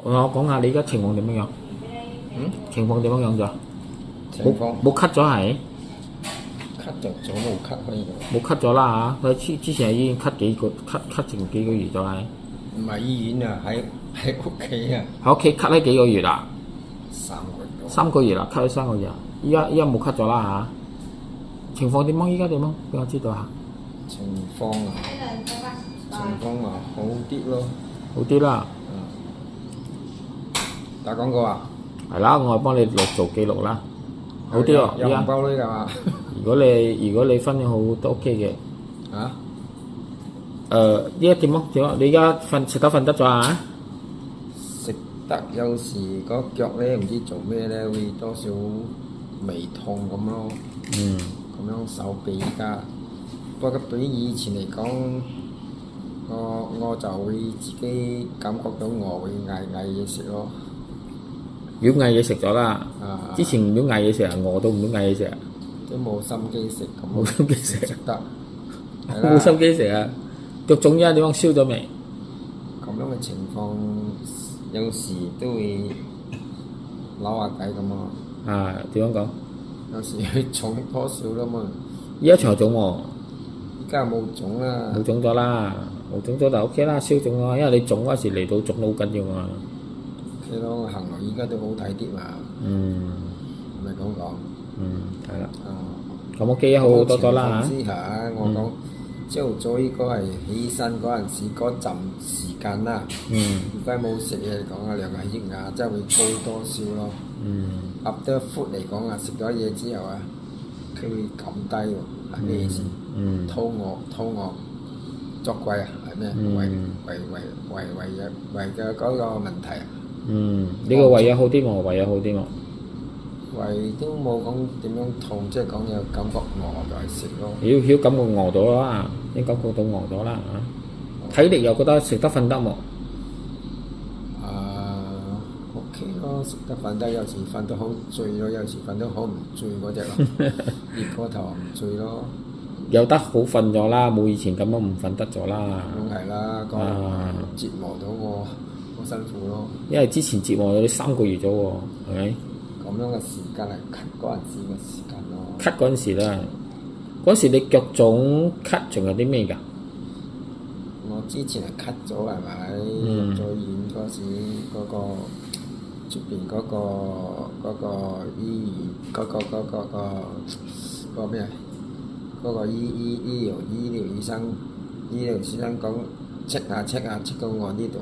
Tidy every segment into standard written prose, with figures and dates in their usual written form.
我講下你而家情況點樣樣？情況點樣樣咗？情況冇咳咗係？咳就咗冇咳可以冇咳咗啦嚇，佢之前喺醫院咳成幾個月咗係？唔係醫院啊，喺屋企啊，喺屋企咳咗幾個月啦3個月多。3個月啦，咳咗3個月。依家冇咳咗啦嚇。情況點樣？依家點樣？俾我知道下。情況啊，情況啊好啲咯。好啲啦。打廣告啊？係啦，我係幫你做記錄啦。好啲喎，有紅包呢㗎嘛？如果你分享好都 OK 嘅。啊？依家點啊？你而家食得咗啊？食得有時個腳咧唔知做咩咧，會多少微痛咁咯。咁樣手臂而家，不過比以前嚟講，我就會自己感覺到我會嗌嘢食咯。如果嗌嘢食咗啦，之前唔想嗌嘢食啊，餓到唔想嗌嘢食啊，都冇心機食咁。冇心機食食得。冇心機食啊！腳腫而家點樣燒咗未？咁樣嘅情況，有時都會扭下計咁咯。啊，點樣講？有時會腫多少啦嘛。依家仲係腫喎。依家冇腫啦。冇腫咗啦，冇腫咗就 OK 啦，消腫咯。因為你腫嗰時嚟到腫到好緊要嘛。OK 咯，我行路依家都好睇啲嘛。咪咁講。係啦。咁我記憶好多咗啦嚇。之下，我講朝早應該係起身嗰陣時嗰陣時間啦。如果冇食嘢嚟講啊，量係血壓真係會高多少咯。After food 嚟講啊，食咗嘢之後啊，佢會撳低喎，係咩意思？肚餓作怪啊，係咩？胃嘅嗰個問題啊。呢個胃有好啲喎，胃有好啲喎。胃都冇講點樣痛，即係講有感覺餓就係食咯。曉感覺餓咗啦，已經感覺到餓咗啦嚇。體力又覺得食得瞓得冇？OK 咯，食得瞓得，有時瞓得好醉咯，有時瞓得好唔醉嗰隻咯，熱過頭唔醉咯。有得好瞓咗啦，冇以前咁樣唔瞓得咗啦。咁係啦，個折磨到我，好辛苦咯。因為之前折磨咗你3個月咗喎，係咪？咁樣嘅時間係咳嗰陣時嘅時間咯。咳嗰陣時啦，嗰時你腳腫咳仲有啲咩㗎？我之前係咳咗係咪？入咗院嗰時嗰個出邊嗰個醫院嗰個咩啊？嗰個醫療醫生講check下到我呢度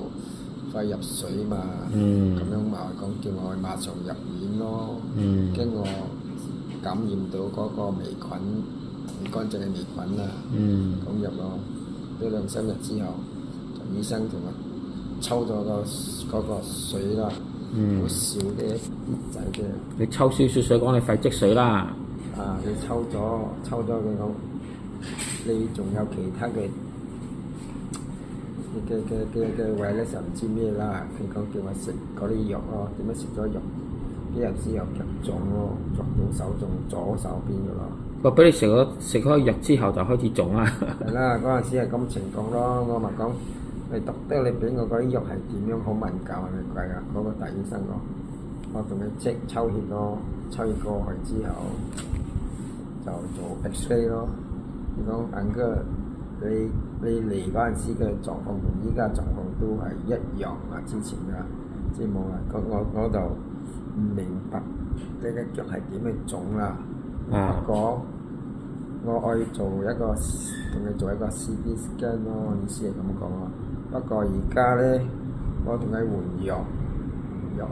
肺入水嘛，咁樣嘛講叫我馬上入院咯，驚我感染到嗰個微菌，唔乾淨嘅微菌啊，咁入咯，呢2-3日之後，醫生同我抽咗嗰個水啦，好少嘅啲仔嘅。你抽少少水講你肺積水啦。你抽咗佢講，你仲有其他嘅胃咧就唔知咩啦。佢講叫我食嗰啲藥咯，點解食咗藥？啲人之後腳腫咯，腫到手仲左手邊嘅咯。話俾你食開藥之後就開始腫啦。係啦，嗰陣時係咁情況咯。我咪講，你讀得你俾我嗰啲藥係點樣好敏感係咪鬼啊？嗰個大醫生講，我同佢即抽血咯，抽血過去之後。就做 X-ray 咯。如果眼哥你嚟嗰陣時嘅狀況同依家狀況都係一樣啊，之前啊，即係冇啊。我就唔明白你嘅腳係點去腫啦。不過我愛做一個同佢做一個 CT scan 咯，意思係咁講咯。不過而家咧，我同佢換藥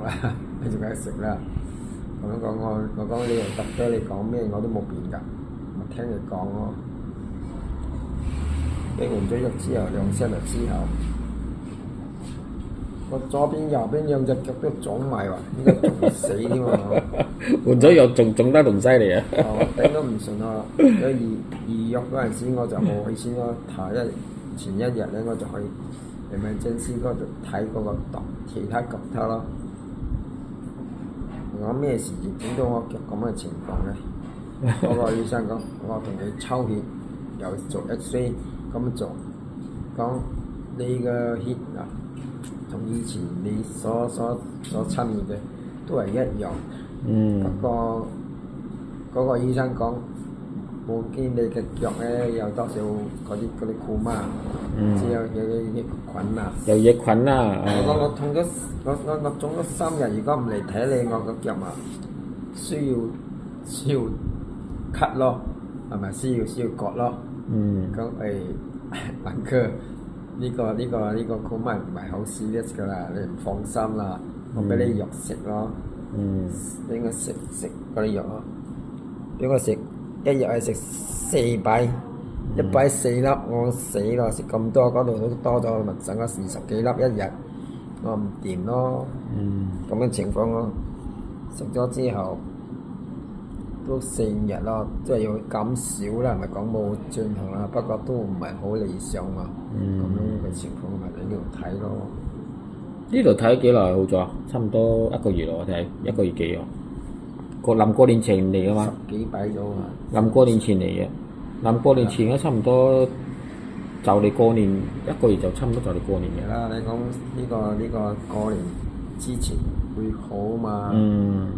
啦，你仲喺食啦。我講你又特咗你講咩我都冇變㗎，我聽你講咯。你換咗藥之後2-3日之後，我左邊右邊2隻腳都腫埋喎，依家仲死添喎。換咗藥仲腫得仲犀利啊！我頂都唔順啊！預約嗰陣時我就冇去先咯，前一日咧我就去emergency嗰度睇嗰個其他腳頭咯。我咩事整到我腳咁嘅情況咧？嗰個醫生講，我同你抽血又做 X-ray 咁做，講你嘅血啊同以前你所參與嘅都係一樣。嗯。不過嗰個醫生講，冇見你嘅腳咧有多少嗰啲箍嘛，只有啲益菌啊。有益菌啦。我痛咗，我中咗3日，如果唔嚟睇你，我個腳啊需要咳咯，係咪需要割咯？咁文哥呢個箍咪唔係好 serious 㗎啦，你唔放心啦，我俾你藥食咯，俾我食嗰啲藥咯，俾我食一日係食4擺，1擺4粒，我死咯！食咁多嗰度都多咗，咪整咗20幾粒一日，我唔掂咯。咁嘅情況咯，食咗之後都4、5日咯，即係要減少啦，唔係講冇進行啦，不過都唔係好理想嘛。咁樣嘅情況咪喺呢度睇咯。呢度睇幾耐好咗？差唔多1個月咯，我睇1個月幾喎。臨過年前嚟嘅嘛。10幾擺咗嘛。臨過年前嚟嘅，臨過年前咧差唔多就嚟過年1個月就差唔多就嚟過年嘅。啦，你講呢個過年之前會好嘛？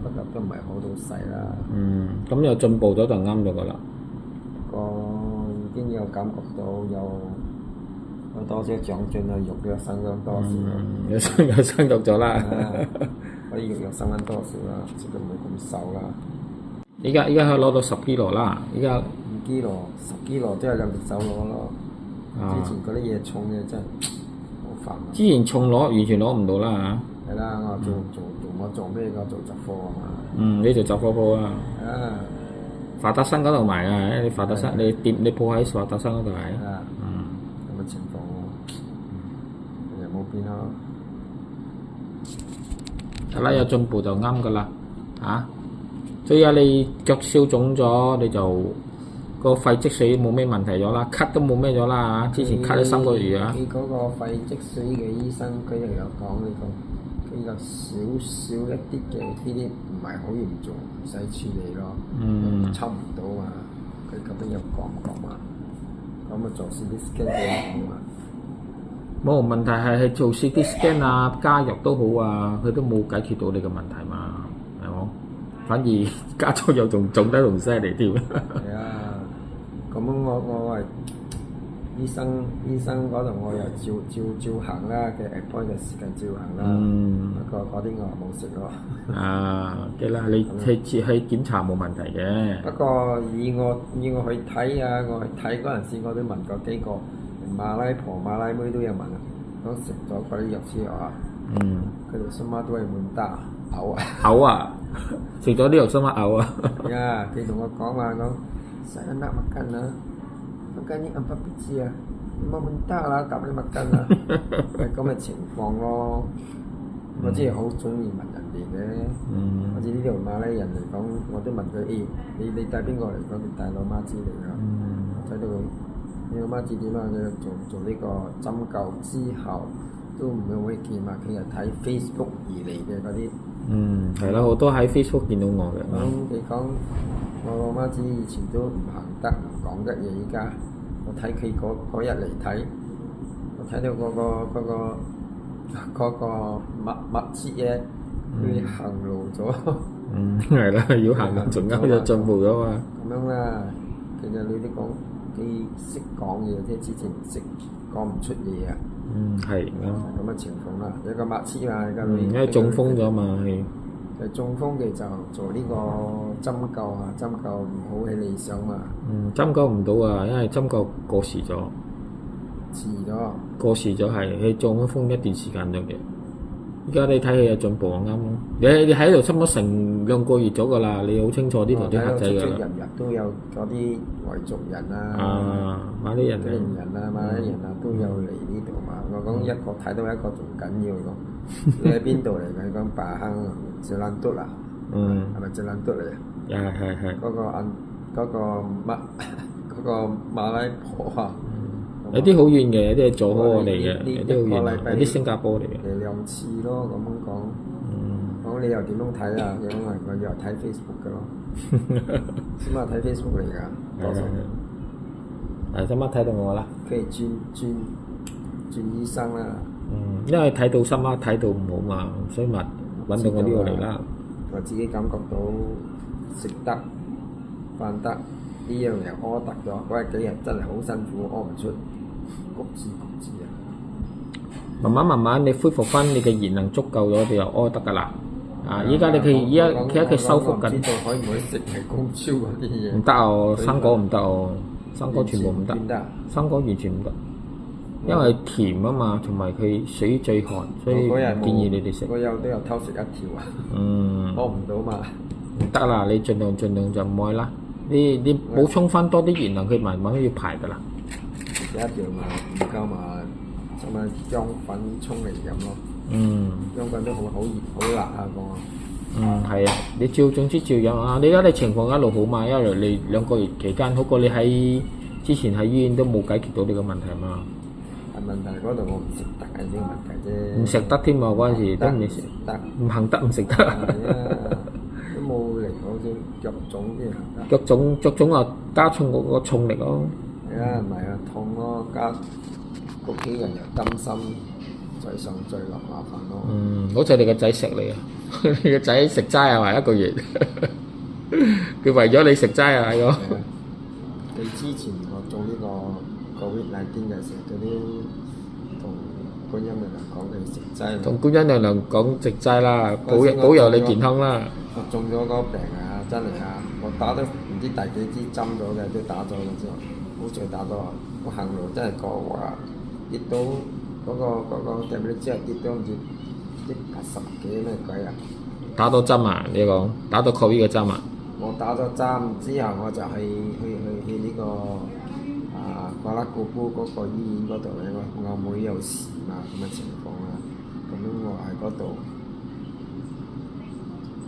不過都唔係好到細啦。咁有進步咗就啱咗㗎啦。已經有感覺到有多少長進啊，肉又生咗多少。有生肉咗啦。嗰啲肉又生翻多少啦，只不過冇咁瘦啦。依家可以攞到10 kg 啦，依家5 kg、10 kg 都係2隻手攞咯。之前嗰啲嘢重嘅真係好煩。之前重攞完全攞唔到啦嚇。係啦，我做咩？我做雜貨啊嘛。你做雜貨鋪啊？啊。華德新嗰度賣啊！你華德新，你鋪喺華德新嗰度賣。咁嘅情況又冇變咯。得啦，有進步就啱㗎啦，所以你腳燒腫咗，你就個肺積水冇咩問題咗啦，咳都冇咩咗啦，之前咳咗3個月啊。佢嗰個肺積水嘅醫生，佢又有講呢個，佢有少一啲嘅呢啲唔係好嚴重，唔使處理咯，抽唔到嘛，佢咁樣有講嘛，咁啊做 CT scan 幾好嘛。冇問題係做 CT scan 啊，加藥都好啊，佢都冇解決到你嘅問題嘛，係冇？反而加咗藥仲腫得仲犀利添。係啊，咁我係醫生嗰度我又照行啦，嘅 appointment 嘅時間照行啦。不過嗰啲我冇食咯。嘅啦，你去檢查冇問題嘅。不過以我去睇啊，我去睇嗰陣時我都問過幾個。馬拉婆、馬拉妹都有問啊，講食咗嗰啲藥之後啊，佢哋心媽都係悶得嘔啊！嘔啊！食咗啲藥心媽嘔啊！佢同我講話講，saya nak makan lah, makan ni apa biji啊？冇悶得啦，夾你makan啦，係咁嘅情況咯。我真係好中意問人哋嘅，好似呢度馬拉人嚟講，我都問佢，你帶邊個嚟講？你帶老媽子嚟㗎，睇到佢。你老媽子點啊？佢做呢個針灸之後都唔會見嘛，佢係睇 Facebook 而嚟嘅嗰啲。係啦，好多喺 Facebook 見到我嘅。你講我老媽子以前都唔行得，唔講得嘢，依家我睇佢嗰日嚟睇，我睇到嗰個麥子嘢，佢行路咗。係啦，要行路仲啱有進步咗嘛。咁樣啦，其實你都講。佢識講嘢，即係之前唔識講唔出嘢啊。係咁嘅情況啦，有個麥刺嘛，而家因為中風咗嘛，係中風嘅就做呢個針灸啊，針灸唔好係理想嘛。針灸唔到啊，因為針灸過時咗。遲咗。過時咗係，佢中咗風一段時間咗嘅。而家你睇佢有進步啱咯。你喺度差唔多成2個月咗㗎啦，你好清楚呢度啲客仔㗎啦。日都有嗰啲維族人啊，馬來人啊，馬來人啊都有嚟呢度嘛。我講一個睇到一個仲緊要咯。你喺邊度嚟㗎？講巴坑啊，吉蘭敦啊，係咪吉蘭敦嚟啊？係。嗰個馬拉婆啊。有啲好遠嘅，有啲係佐科嚟嘅，有啲好遠，有啲新加坡嚟嘅。2次咯，咁樣講。講你又點樣睇啊？咁我又睇 Facebook 嘅咯。起碼睇 Facebook 嚟㗎，多數。係，起碼睇到我啦。佢係轉醫生啦。因為睇到心啦，睇到唔好嘛，所以咪揾到我呢個嚟啦。我自己感覺到食得飯得呢樣嘢屙得咗，嗰幾日真係好辛苦，屙唔出，焗住啊！慢慢你恢復翻你嘅熱能足夠咗，你就屙得噶啦。依家你佢修復緊。知道可唔可以食係高超嗰啲嘢？唔得哦，生果唔得哦，生果全部唔得，生果完全唔得，因為甜啊嘛，同埋佢水最寒，所以建議你哋食。我有都有偷食一條啊，屙唔到嘛。唔得啦，你盡量就唔愛啦。你補充翻多啲熱能，佢慢慢可以排噶啦。食一條嘛，唔夠嘛，咁啊薑粉沖嚟飲咯。薑粉都好熱好辣啊個。係啊，你總之照飲啊！你而家你情況一路好嘛，因為你2個月期間好過你喺之前喺醫院都冇解決到你個問題嘛。係問題嗰度我唔食得係呢個問題啫。唔食得添喎，嗰陣時都唔食得，唔行得唔食得。都冇嚟講先腳腫啲腳腫啊，加重個重力咯。係啊，唔係啊，痛咯，加屋企人又擔心，再上再落麻煩咯。好似你個仔食你啊！你個仔食齋啊，話1個月，佢為咗你食齋啊，係個。你之前我做呢個COVID-19嘅時候，嗰啲同觀音娘娘講你食齋。同觀音娘娘講食齋啦，保佑你健康啦。我中咗嗰個病啊，真係啊！我打得唔知第幾支針咗嘅，都打咗之後，好彩打咗。我行路真係個話跌到嗰個病之後跌到唔知10幾咩鬼啊！打到針啊！你講打到 COVID 嘅針啊！我打咗針之後，我就去呢個瓜拉古布嗰個醫院嗰度咧，我妹有事嘛咁嘅情況啦，咁樣我喺嗰度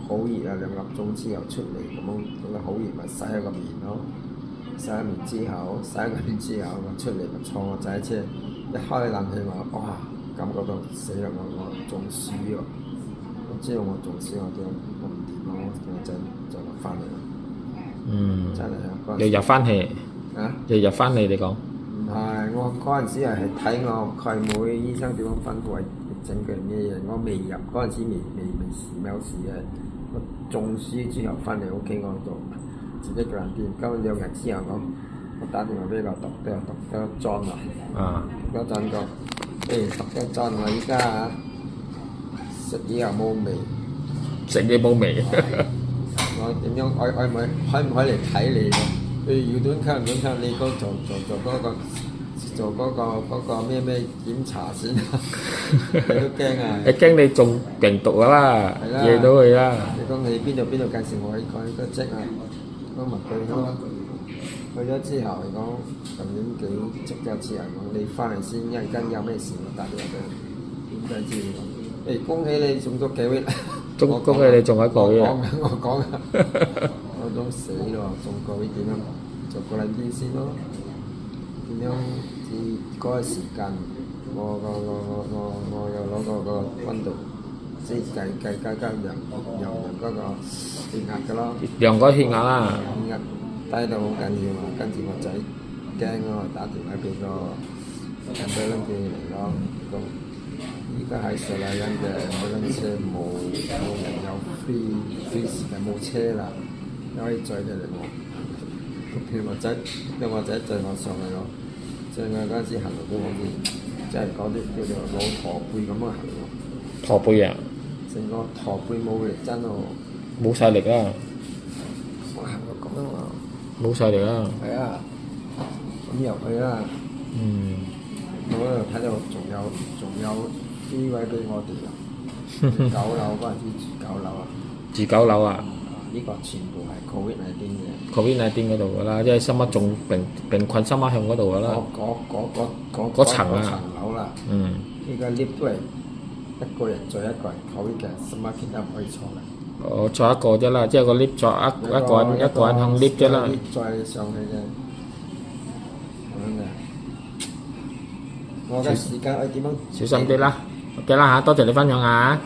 好熱啊，2粒鐘之後出嚟咁樣好熱咪洗下個面咯，洗完面之後我出嚟咪坐我仔車，一開冷氣話哇感覺到死啦！我中暑喎，我知道我中暑我唔掂咯，我就落翻嚟啦。真係啊！日日翻去啊！日日翻嚟你講？唔係，我嗰陣時係睇我佢妹醫生點樣吩咐係整佢咩嘢，我未入嗰陣時未有事嘅。我中暑之後翻嚟屋企我度自己一個人掂，咁2日之後我打電話俾個讀得裝啊，嗰陣個讀得裝我依家食嘢又冇味，食嘢冇味。我點樣可唔可以嚟睇你嘅？要短溝唔短溝，你嗰做嗰個咩檢查先？你都驚啊！你驚你中病毒啦，惹到佢啦。你講你邊度介紹我去個職啊？我問佢咯。去咗之後嚟講，上年幾積咗之後講，你翻嚟先，一陣間有咩事我打電話俾你。點解知你講？恭喜你中咗幾位？恭喜你中一個月。我講啊，我都死咯，中個月點樣？做個兩天先咯。點樣？嗰個時間，我又攞個溫度，即係計量嗰個血壓㗎咯。量個血壓啦。血壓低到好緊要嘛，跟住我仔驚咯，打電話俾個人哋諗住嚟咯。依家喺上嚟緊嘅嗰輛車冇人有飛時間冇車啦，可以載佢嚟喎。譬如我仔載我上嚟咯，載我嗰陣時行路都好似，即係嗰啲叫做老駝背咁樣行喎。駝背啊！成個駝背冇力真喎。冇晒力啊！我行到咁樣喎。冇晒力啊！係啊，咁入去啦。我嗰度睇到仲有啲位俾我哋啊！9樓嗰陣時住9樓啊！住9樓啊！呢個全部係 COVID-19嘅。COVID-19嗰度㗎啦，即係深一種病菌深一向嗰度㗎啦。嗰層啊！層樓啦。呢個 lift 都係一個人載一個人，COVID嘅深一其他唔可以坐嘅。坐一個啫啦，即係個 lift 坐一個人向 lift 啫啦。再上去嘅，咁樣嘅。我嘅時間點樣？小心啲啦，OK 啦嚇，多謝你分享嚇。